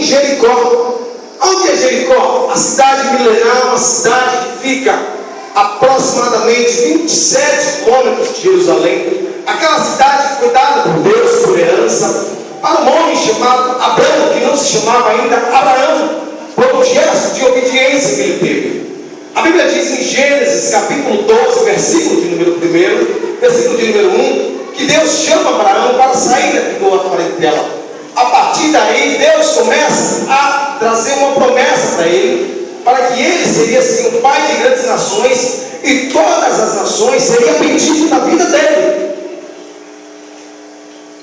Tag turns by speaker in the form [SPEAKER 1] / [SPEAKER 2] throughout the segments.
[SPEAKER 1] Jericó. Onde é Jericó? A cidade milenar, uma cidade que fica aproximadamente 27 quilômetros de Jerusalém. Aquela cidade foi dada por Deus por herança para um homem chamado Abraão, que não se chamava ainda Abraão, por um gesto de obediência que ele teve. A Bíblia diz em Gênesis capítulo 12, versículo de número 1, versículo de número 1, que Deus chama Abraão para sair daqui da parentela. A partir daí, Deus começa a trazer uma promessa para ele, para que ele seria assim o pai de grandes nações, e todas as nações seriam benditas na vida dele.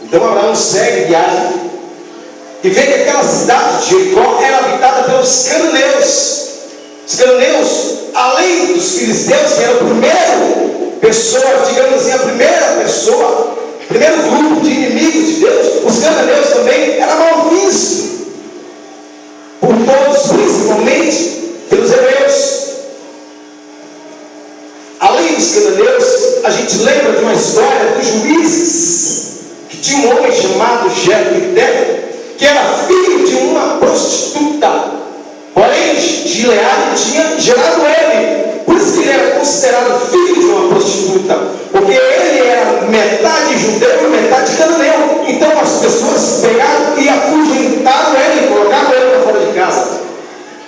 [SPEAKER 1] Então Abraão segue viagem e vê que aquela cidade de Jericó era habitada pelos cananeus. Os cananeus, além dos filisteus, que era a primeira pessoa, digamos assim, a primeira pessoa, primeiro grupo de inimigos de Deus, os cananeus também eram mal vistos por todos, principalmente pelos hebreus. Além dos cananeus, a gente lembra de uma história dos Juízes, que tinha um homem chamado Jefté, que era filho de uma prostituta, porém Gileade tinha gerado ele. Por isso que ele era considerado filho de uma prostituta, porque ele era metade judeu e metade cananeu. Então as pessoas pegaram e afugentaram ele, colocaram ele para fora de casa.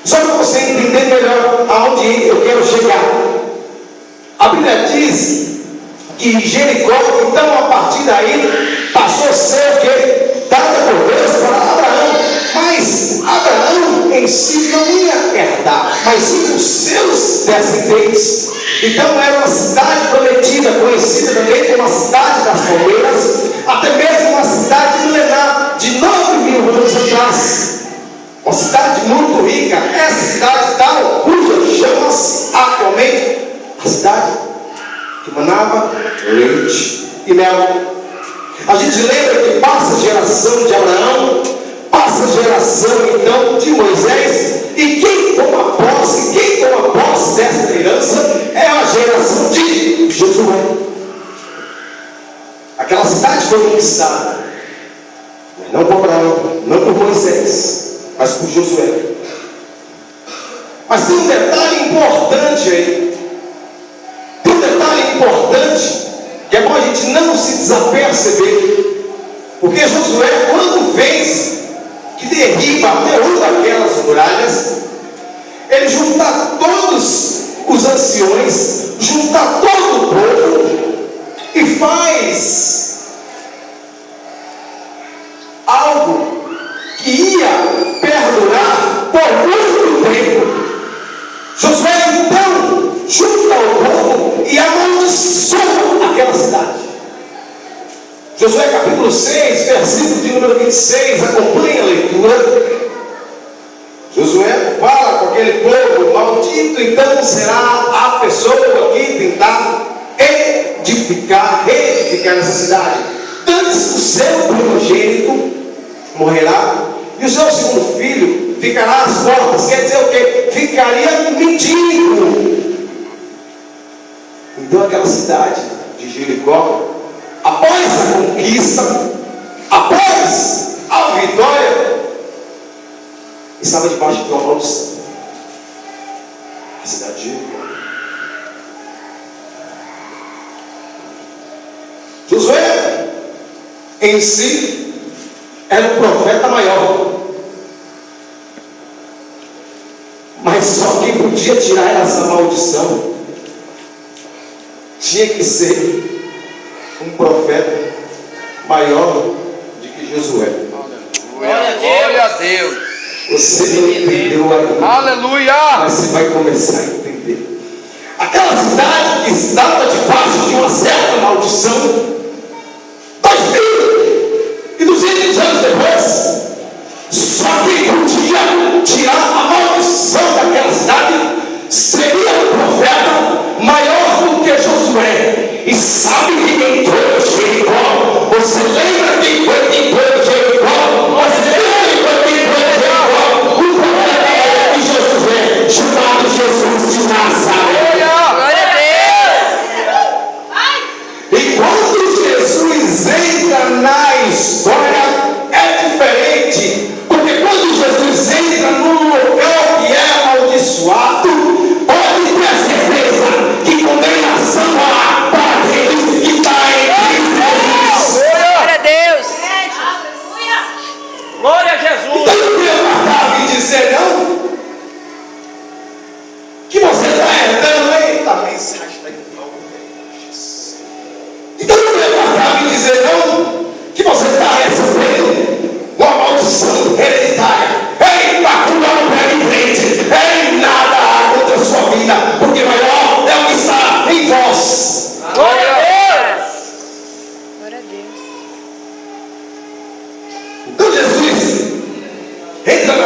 [SPEAKER 1] Só para você entender melhor aonde eu quero chegar, a Bíblia diz que Jericó, então a partir daí, passou a ser o que? Dada por Deus para Abraão. Mas Abraão em si não ia herdar, mas sim os seus descendentes. Então era uma cidade prometida, conhecida também como a cidade das palmeiras, até mesmo uma cidade milenar de 9.000 anos atrás. Uma cidade muito rica. Essa cidade tal, cuja chama-se atualmente a cidade que manava leite e mel. A gente lembra que passa a geração de Abraão, passa a geração então de Moisés, e quem toma posse dessa herança é a geração de Josué. Aquela cidade foi conquistada, não por Abraão, não por Moisés, mas por Josué. Mas tem um detalhe importante aí. Tem um detalhe importante que é bom a gente não se desaperceber, porque Josué, quando vence, que derriba, derruba aquelas muralhas, ele junta todos os anciões, junta todo o povo e faz algo que ia perdurar por muito tempo. Josué então junta o povo e amaldiçoa aquela cidade. Josué capítulo 6, versículo de número 26, acompanha a leitura. Josué fala com aquele povo: maldito então será a pessoa que tentar reedificar essa cidade. Antes o seu primogênito morrerá, e o seu segundo filho ficará às portas. Quer dizer o quê? Ficaria mendigo. Então aquela cidade de Jericó, após a conquista, após a vitória, estava debaixo de uma maldição. A cidade de Jericó. Josué em si era um profeta maior, mas só quem podia tirar essa maldição tinha que ser um profeta maior do que Josué.
[SPEAKER 2] Glória a Deus.
[SPEAKER 1] Você não entendeu ainda.
[SPEAKER 2] Aleluia.
[SPEAKER 1] Mas você vai começar a entender. Aquela cidade que estava debaixo de uma certa maldição, 2.200 anos depois, só quem podia tirar a maldição daquela cidade seria um profeta maior do que Josué. E sabe quem entrou em Jericó? Você lembra quem foi que entrou em Jericó? Você lembra quem foi em Jericó? O profeta de Josué, chamado Jesus de Nazaré.
[SPEAKER 2] Glória a Deus.
[SPEAKER 1] E quando Jesus entra na história, é diferente. Porque quando Jesus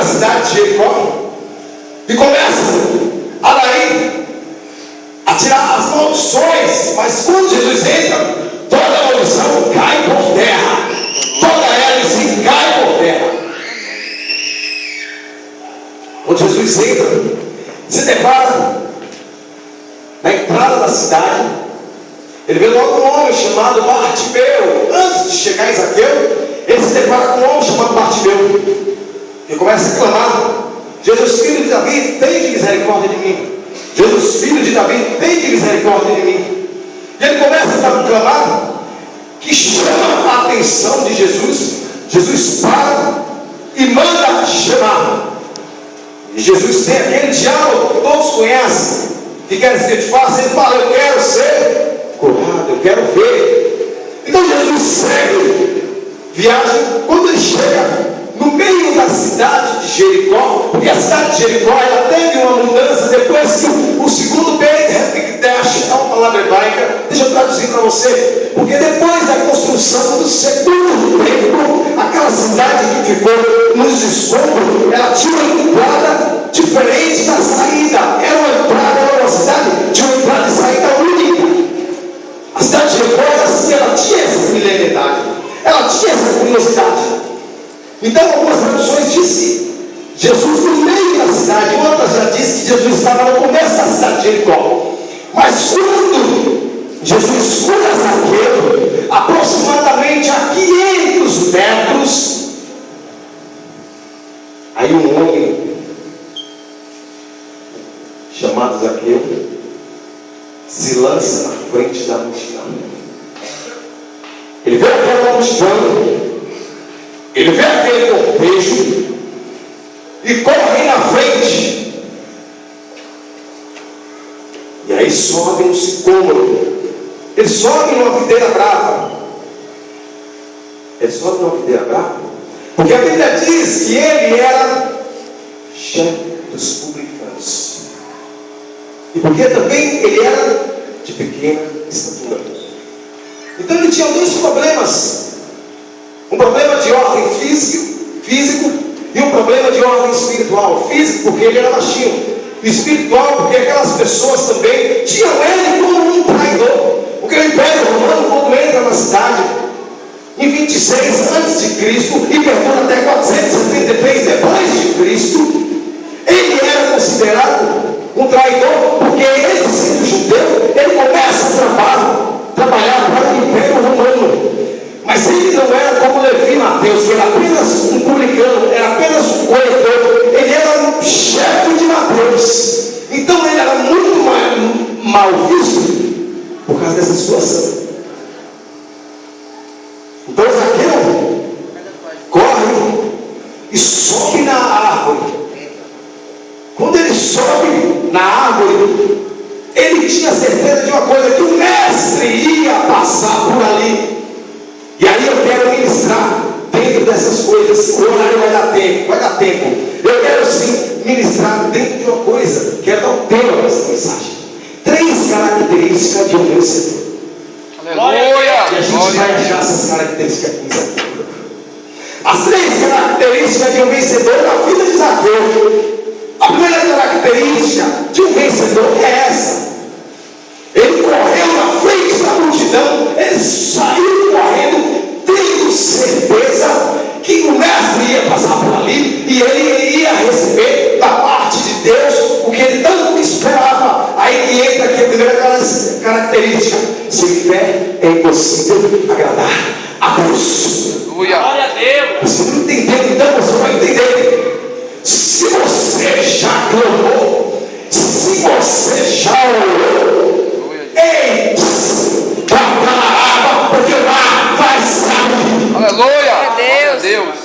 [SPEAKER 1] cidade de Jericó e começa a daí a tirar as maldições. Mas quando Jesus entra, toda a maldição cai por terra, toda hélice cai por terra. Quando Jesus entra, se depara na entrada da cidade, ele vê logo um homem chamado Bartimeu. Antes de chegar em Zaqueu, ele se depara com um homem chamado Bartimeu, e começa a clamar: Jesus, filho de Davi, tem de misericórdia de mim. Jesus, filho de Davi, tem de misericórdia de mim. E ele começa a clamar, que chama a atenção de Jesus. Jesus para e manda chamar. E Jesus tem aquele diálogo que todos conhecem, que quer que eu te faça. Ele fala: eu quero ser curado, eu quero ver. Então Jesus segue viagem. Quando ele chega no meio da cidade de Jericó, porque a cidade de Jericó ela teve uma mudança depois que o segundo Beit Hamikdash, é uma palavra hebraica, deixa eu traduzir para você, porque depois da construção do segundo templo, aquela cidade que ficou nos escombros, ela tinha uma entrada diferente da saída. Era uma entrada, era uma cidade de uma entrada e saída única. A cidade de Jericó ela tinha essa milenidade, ela tinha essa curiosidade. Então algumas traduções dizem Jesus no meio da cidade, outras já dizem que Jesus estava no começo da cidade de Jericó. Mas quando Jesus cura Zaqueu, aproximadamente a 500 metros, aí um homem chamado Zaqueu se lança na frente da multidão. Ele vê aquela multidão, ele vê aquele cortejo e corre na frente. E aí sobe um sicômoro. Ele sobe numa videira brava. Ele sobe numa videira brava porque a Bíblia diz que ele era chefe dos publicanos. E porque também ele era de pequena estatura. Então ele tinha dois problemas. Um problema de ordem físico e um problema de ordem espiritual. Físico porque ele era baixinho, espiritual porque aquelas pessoas também tinham ele como um traidor. Porque o Império Romano, quando entra na cidade em 26 a.C. e perdura até 473 depois de Cristo, ele era considerado um traidor, porque ele, sendo judeu, ele começa a trabalhar para o Império Romano. Mas ele não era como Levi e Mateus, que era apenas um publicano, era apenas um corretor. Ele era um chefe de Mateus. Então ele era muito mal visto por causa dessa situação. Então Zaqueu corre e sobe na árvore. Quando ele sobe na árvore, ele tinha certeza de uma coisa, que o mestre ia passar por ali. E aí eu quero ministrar dentro dessas coisas. O horário vai dar tempo. Eu quero sim ministrar dentro de uma coisa. Quero dar um tema para essa mensagem. 3 características de um vencedor.
[SPEAKER 2] Aleluia!
[SPEAKER 1] E a gente vai achar essas características aqui em Zaqueu. As 3 características de um vencedor na vida de Zaqueu. A primeira característica de um vencedor é essa. Ele correu na frente da multidão, ele saiu correndo, tendo certeza que o mestre ia passar por ali e ele ia receber da parte de Deus o que ele tanto esperava. Aí que entra aqui a primeira característica: sem fé é impossível agradar a Deus.
[SPEAKER 2] Glória a Deus.
[SPEAKER 1] Você não entendeu, então você vai entender. Se você já clamou, se você já orou, ei, toca na água, porque o mar vai sair.
[SPEAKER 2] Aleluia! Glória a Deus!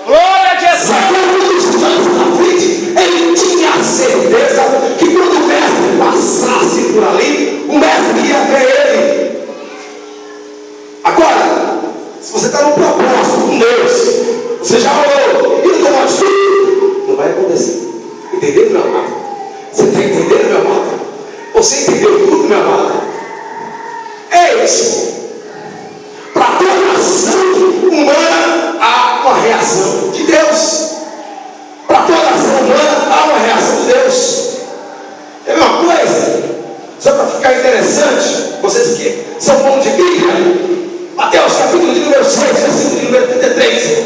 [SPEAKER 3] Glória a Jesus!
[SPEAKER 1] Zaqueu, na frente, ele tinha certeza que quando o mestre passasse por ali, o mestre ia ver ele. Agora, se você está no propósito com Deus, você já orou e não tomou atitude, não vai acontecer. Entendeu, meu amado? Você está entendendo, meu amado? Você entendeu tudo, meu amado? É isso. Para toda ação humana há reação de Deus. Para toda ação humana há uma reação de Deus. É uma coisa, só para ficar interessante, vocês que são bons de Bíblia, Mateus capítulo de número 6, versículo de número 33.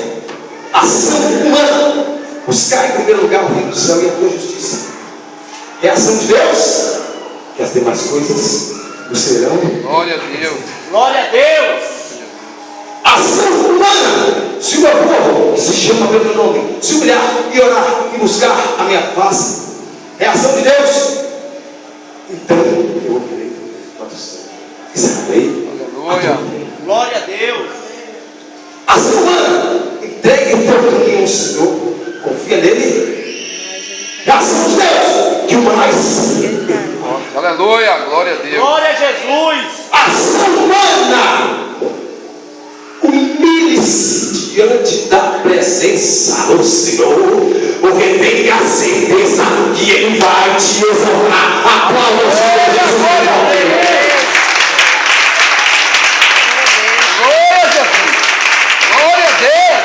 [SPEAKER 1] Ação humana: buscar em primeiro lugar o reino do céu e a tua justiça. Reação de Deus: que as demais coisas o serão.
[SPEAKER 2] Glória a Deus.
[SPEAKER 3] Glória a Deus.
[SPEAKER 1] Ação humana: se o meu povo, que se chama pelo meu nome, se humilhar e orar e buscar a minha face. Reação de Deus: então eu ouvirei do céu e sararei.
[SPEAKER 2] Aleluia.
[SPEAKER 3] Glória a Deus.
[SPEAKER 1] Ação humana: entregue o teu caminho ao Senhor, confia nele. Reação de Deus: que o mais.
[SPEAKER 2] Aleluia. Glória a Deus.
[SPEAKER 3] Glória a Jesus.
[SPEAKER 1] Ação humana: humilhe-se diante da presença do Senhor, porque tenha certeza que Ele vai te exaltar. Aplausos para Jesus.
[SPEAKER 2] Glória a Deus. Glória a Deus.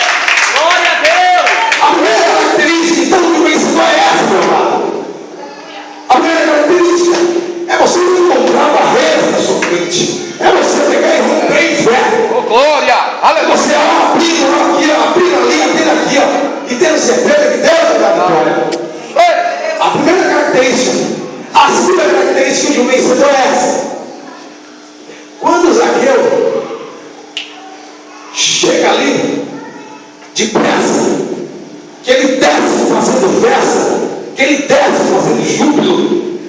[SPEAKER 3] Glória a Deus.
[SPEAKER 1] A primeira característica então do vencedor é essa, meu amado. A primeira característica é você não encontrar barreiras na sua frente, é você pegar e romper em fé.
[SPEAKER 2] Oh, glória. Aleluia.
[SPEAKER 1] Você abrir ali, abrir aqui, ó, e tendo certeza que Deus vai dar vitória. A primeira característica. A segunda característica de um vencedor é essa. Quando Zaqueu chega ali, depressa, que ele desce fazendo festa, que ele desce fazendo júbilo,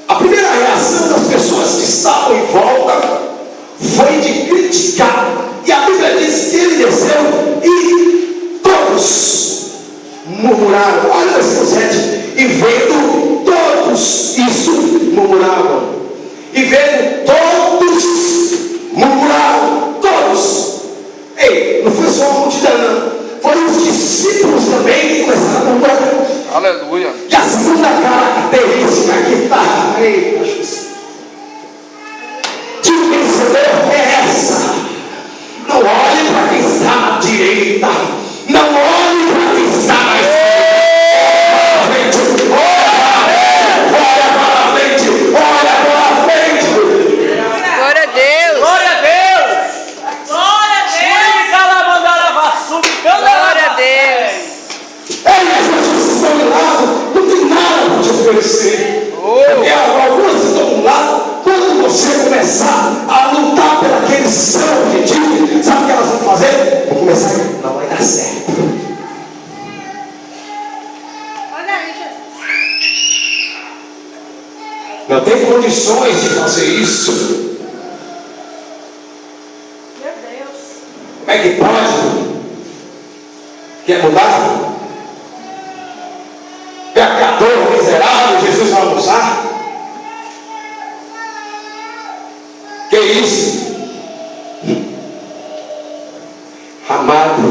[SPEAKER 1] a primeira reação das pessoas que estavam em volta foi de criticar. E a Bíblia diz que ele desceu e todos murmuraram. Olha o versículo 7. E vendo todos isso, murmuravam. E vendo todos, murmuraram. Todos. Ei, não foi só a multidão, não. Foram os discípulos também que começaram a murmurar.
[SPEAKER 2] Aleluia.
[SPEAKER 1] E a segunda característica que está aí, de um vencedor é essa: não olhe para quem está à direita, não olhe para quem está à esquerda. Olha para a frente, olha para a frente.
[SPEAKER 4] Glória a Deus.
[SPEAKER 3] Glória a Deus. Glória a Deus.
[SPEAKER 4] Glória a Deus.
[SPEAKER 1] Essas pessoas que estão de lado não tem nada para te oferecer. Porque algumas estão de lado. Quando você começar a lutar por aquele seu objetivo, sabe o que elas vão fazer? Vão começar a não vai dar certo.
[SPEAKER 4] Olha aí, Jesus.
[SPEAKER 1] Não tem condições de fazer isso.
[SPEAKER 4] Meu Deus.
[SPEAKER 1] Como é que pode? Quer mudar? Pecador, miserável, Jesus vai almoçar? Que isso? Amado,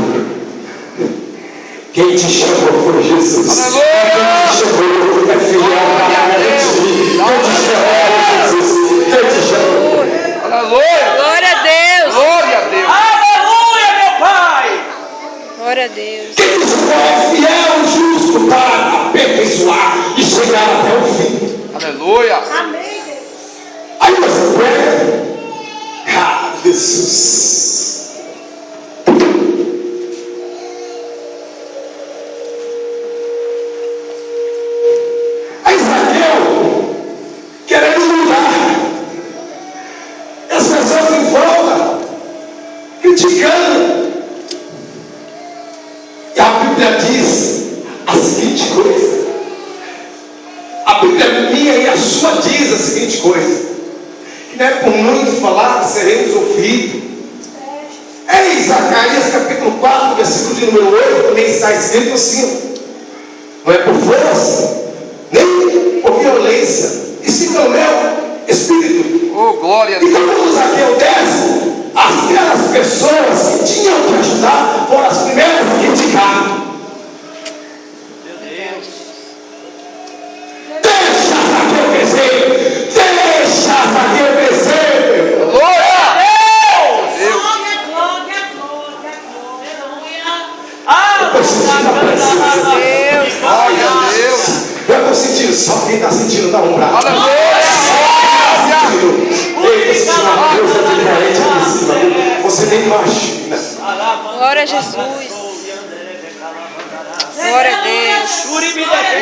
[SPEAKER 1] quem te chamou foi Jesus.
[SPEAKER 2] Aleluia.
[SPEAKER 1] Quem te chamou é fiel para ti. Quem te chamou é Jesus. Quem te chamou?
[SPEAKER 2] Aleluia.
[SPEAKER 4] Glória a Deus.
[SPEAKER 2] Glória a Deus.
[SPEAKER 3] Aleluia, meu Pai.
[SPEAKER 4] Glória a Deus.
[SPEAKER 1] Quem te chamou é fiel, justo para aperfeiçoar e chegar até o fim.
[SPEAKER 2] Aleluia.
[SPEAKER 4] Amém, Deus.
[SPEAKER 1] Aí você prega. Ah, Jesus. Aí Zaqueu, querendo mudar, as pessoas em volta, criticando. E a Bíblia diz a seguinte coisa. A Bíblia minha e a sua diz a seguinte coisa: que não é por muito falar que seremos ouvidos. Em Zacarias capítulo 4, versículo de número 8, também está escrito assim: não é por força, nem por violência, e sim pelo meu espírito.
[SPEAKER 2] Oh, glória a
[SPEAKER 1] Então,
[SPEAKER 2] Deus.
[SPEAKER 1] quando Zaqueu desce, aquelas pessoas que tinham que ajudar foram as primeiras a criticar. Deixa Zaqueu crescer, deixa Zaqueu crescer.
[SPEAKER 2] Glória.
[SPEAKER 3] Deus.
[SPEAKER 2] Deus.
[SPEAKER 4] Glória, glória, glória, glória.
[SPEAKER 1] sentindo a presença.
[SPEAKER 4] Deus.
[SPEAKER 2] Glória a Deus.
[SPEAKER 1] Eu estou sentindo, só quem está sentindo dá um braço.
[SPEAKER 2] Aleluia.
[SPEAKER 1] Ei, estou sentindo uma Deus diferente aqui em cima. Você nem imagina.
[SPEAKER 4] Glória a Jesus. Glória a Deus.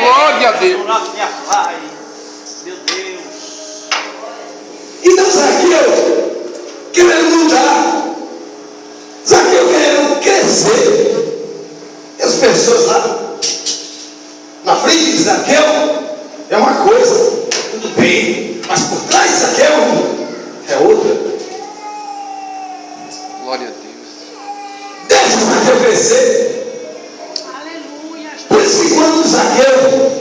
[SPEAKER 2] Glória a Deus.
[SPEAKER 3] Meu Deus.
[SPEAKER 1] Então Zaqueu querendo mudar, Zaqueu querendo crescer. E as pessoas lá na frente de Zaqueu é uma coisa, tudo bem, mas por trás de Zaqueu é outra.
[SPEAKER 2] Glória a Deus.
[SPEAKER 1] Deixa Zaqueu crescer. Por isso que quando Zaqueu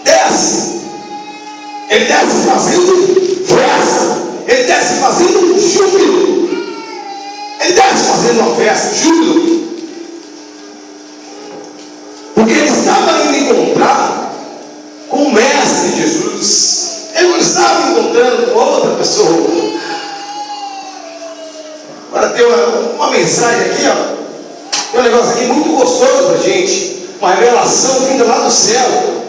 [SPEAKER 1] desce, ele desce fazendo festa, ele desce fazendo júbilo, ele desce fazendo uma festa, júbilo, porque ele estava indo encontrar com o Mestre Jesus, ele não estava encontrando com outra pessoa. Agora tem uma mensagem aqui, ó, tem um negócio aqui muito gostoso para a gente, uma revelação vinda lá do céu.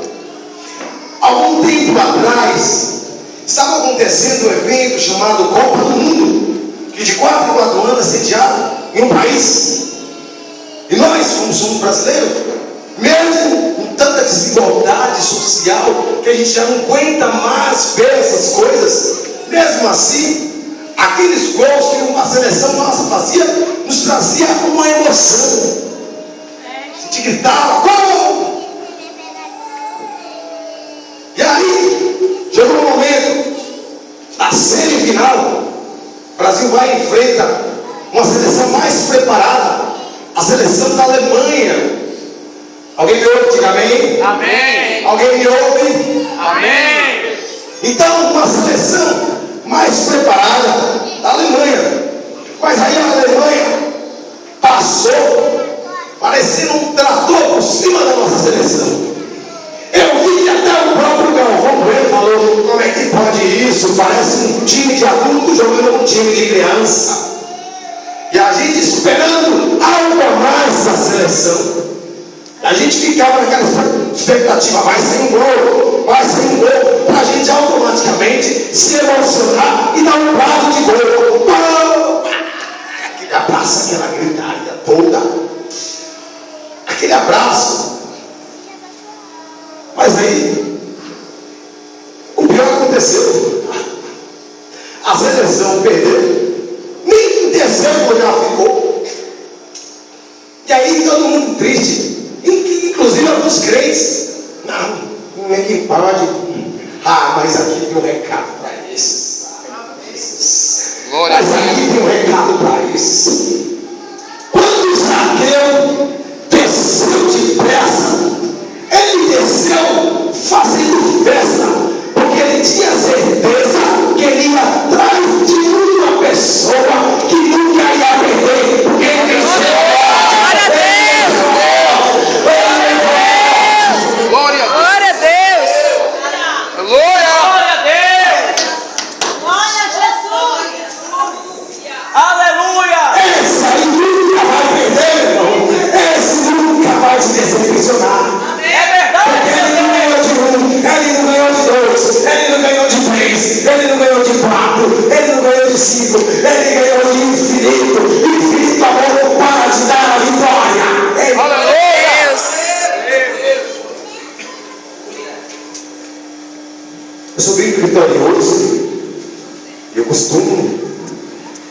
[SPEAKER 1] Algum tempo atrás, estava acontecendo um evento chamado Copa do Mundo, que de 4 em 4 anos é sediado em um país. E nós, como somos brasileiros, mesmo com tanta desigualdade social, que a gente já não aguenta mais ver essas coisas, mesmo assim, aqueles gols que uma seleção nossa fazia, nos trazia uma emoção. A gente gritava, gol! E aí, chegou o momento da semifinal. O Brasil vai e enfrenta uma seleção mais preparada, a seleção da Alemanha. Alguém me ouve? Diga amém.
[SPEAKER 3] Amém.
[SPEAKER 1] Alguém me ouve?
[SPEAKER 3] Amém.
[SPEAKER 1] Então, uma seleção mais preparada da Alemanha. Mas aí a Alemanha passou, parecendo um trator por cima da nossa seleção. Eu vi que até o próprio Galvão Bueno falou: como é que pode isso? Parece um time de adulto jogando um time de criança. E a gente esperando algo a mais da seleção. A gente ficava naquela expectativa: vai sair um gol, vai sair um gol, para a gente automaticamente se emocionar e dar um prazo de gol. Aquele abraço, aquela gritaria toda, aquele abraço. Mas aí, o pior aconteceu. A seleção perdeu, nem em terceiro lugar ficou. E aí todo mundo triste, inclusive alguns crentes. Não é que pode. Mas aqui tem um recado para esses.
[SPEAKER 2] Glória a
[SPEAKER 1] Mas aqui
[SPEAKER 2] Deus.
[SPEAKER 1] tem um recado para esses. Quando Zaqueu desceu depressa, ele desceu fazendo festa, porque ele tinha certeza que ele ia atrás de uma pessoa que nunca ia perder, porque ele venceu.
[SPEAKER 4] Glória a Deus.
[SPEAKER 2] Glória a Deus.
[SPEAKER 4] Glória a Deus.
[SPEAKER 2] Aleluia.
[SPEAKER 3] Glória a Deus.
[SPEAKER 4] Glória a Jesus.
[SPEAKER 3] Aleluia.
[SPEAKER 1] Esse aí nunca vai perder, irmão. Esse nunca vai te decepcionar.
[SPEAKER 3] É
[SPEAKER 1] Porque
[SPEAKER 3] verdade.
[SPEAKER 1] ele não ganhou de 1, ele não ganhou de 2, ele não ganhou de 3, ele não ganhou de 4, ele não ganhou de 5, ele ganhou de infinito. Infinito amor não para de dar a vitória. Ei,
[SPEAKER 2] Aleluia.
[SPEAKER 1] eu sou bem vitorioso e eu costumo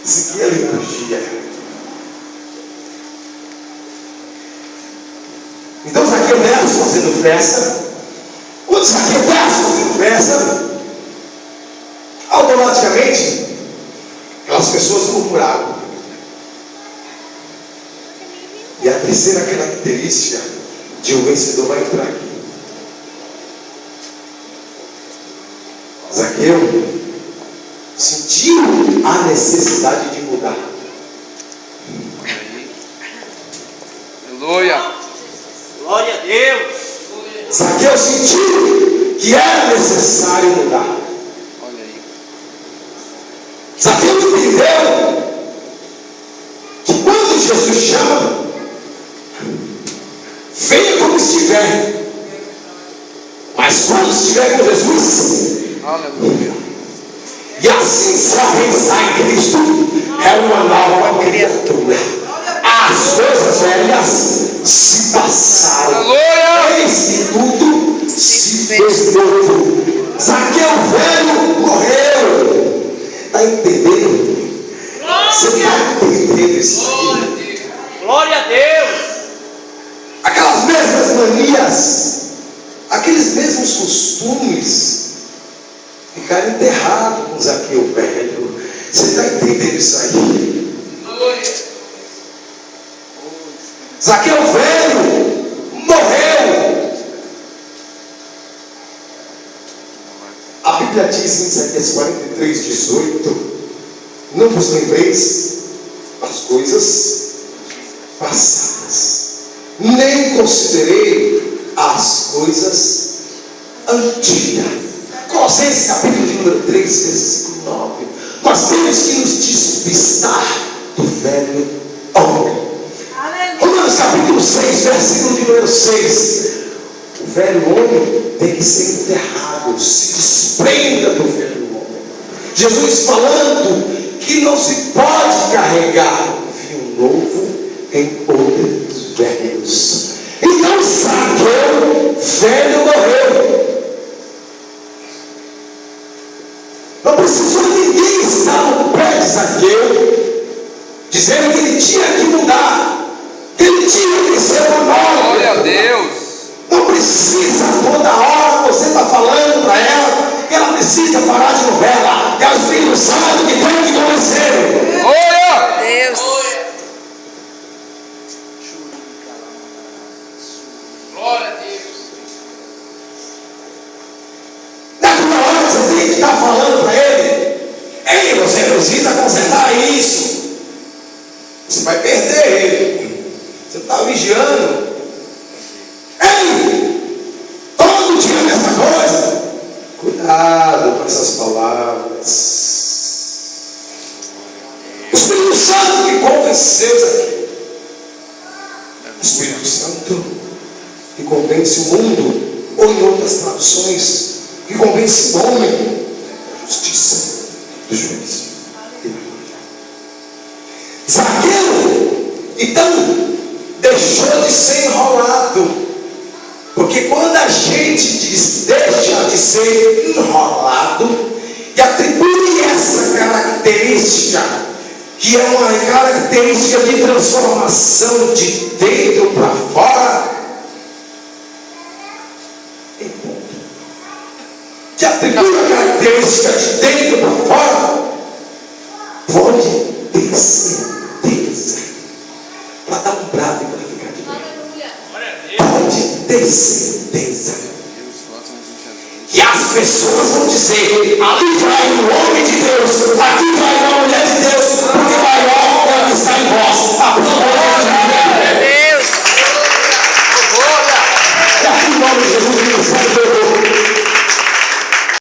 [SPEAKER 1] seguir a liturgia. Então Zaqueu desce fazendo festa. Quando Zaqueu desce fazendo festa, automaticamente aquelas pessoas murmuraram. E a terceira característica de um vencedor vai entrar aqui. Zaqueu sentiu a necessidade de mudar.
[SPEAKER 2] Aleluia.
[SPEAKER 3] Glória a Deus.
[SPEAKER 1] Zaqueu sentiu que era necessário mudar.
[SPEAKER 2] Olha aí.
[SPEAKER 1] Zaqueu entendeu que quando Jesus chama, estiver. Mas quando estiver com Jesus,
[SPEAKER 2] Aleluia.
[SPEAKER 1] e assim será pensar em Cristo, é uma nova criatura. As coisas velhas se passaram.
[SPEAKER 2] Aleluia.
[SPEAKER 1] Eis que tudo se fez novo. Zaqueu velho morreu. Está entendendo? Você está entendendo isso aí?
[SPEAKER 3] Glória a Deus.
[SPEAKER 1] Aquelas mesmas manias, aqueles mesmos costumes ficaram enterrados com Zaqueu velho. Você está entendendo isso aí? Zaqueu velho morreu. A Bíblia diz em Isaías 43:18: não vos lembreis das coisas passadas, nem considerei as coisas antigas. Colossenses capítulo de número 3, versículo 9. Nós temos que nos despistar do velho homem. Romanos capítulo 6, versículo de número 6. O velho homem tem que ser enterrado. Se desprenda do velho homem. Jesus falando que não se pode carregar vinho novo em odres velhos. Então Zaqueu velho morreu. Não precisou ninguém estar no pé de Zaqueu dizendo que ele tinha que mudar, que ele tinha que ser uma nova.
[SPEAKER 2] Glória a Deus.
[SPEAKER 1] Não precisa toda hora você está falando para ela que ela precisa parar de novela. É o Espírito Santo que tem que convencer.
[SPEAKER 2] Glória.
[SPEAKER 4] Deus.
[SPEAKER 2] Glória a Deus.
[SPEAKER 1] Naquela hora você tem que estar falando para ele: ei, você precisa consertar isso. Você vai perder ele. Você está vigiando. Ei, todo dia a mesma coisa. Cuidado com essas palavras. O Espírito Santo que convenceu Zaqueu. O Espírito Santo que convence o mundo, ou em outras traduções, que convence o homem da justiça, do juízo. Zaqueu, então, deixou de ser enrolado. Porque quando a gente diz deixa de ser enrolado e atribui essa característica, que é uma característica de transformação de dentro para fora, que atribui a característica de dentro para fora, pode ter certeza, para dar um brado e para ficar de pé. Pode ter certeza que as pessoas vão dizer: ali vai o homem de Deus, aqui vai o homem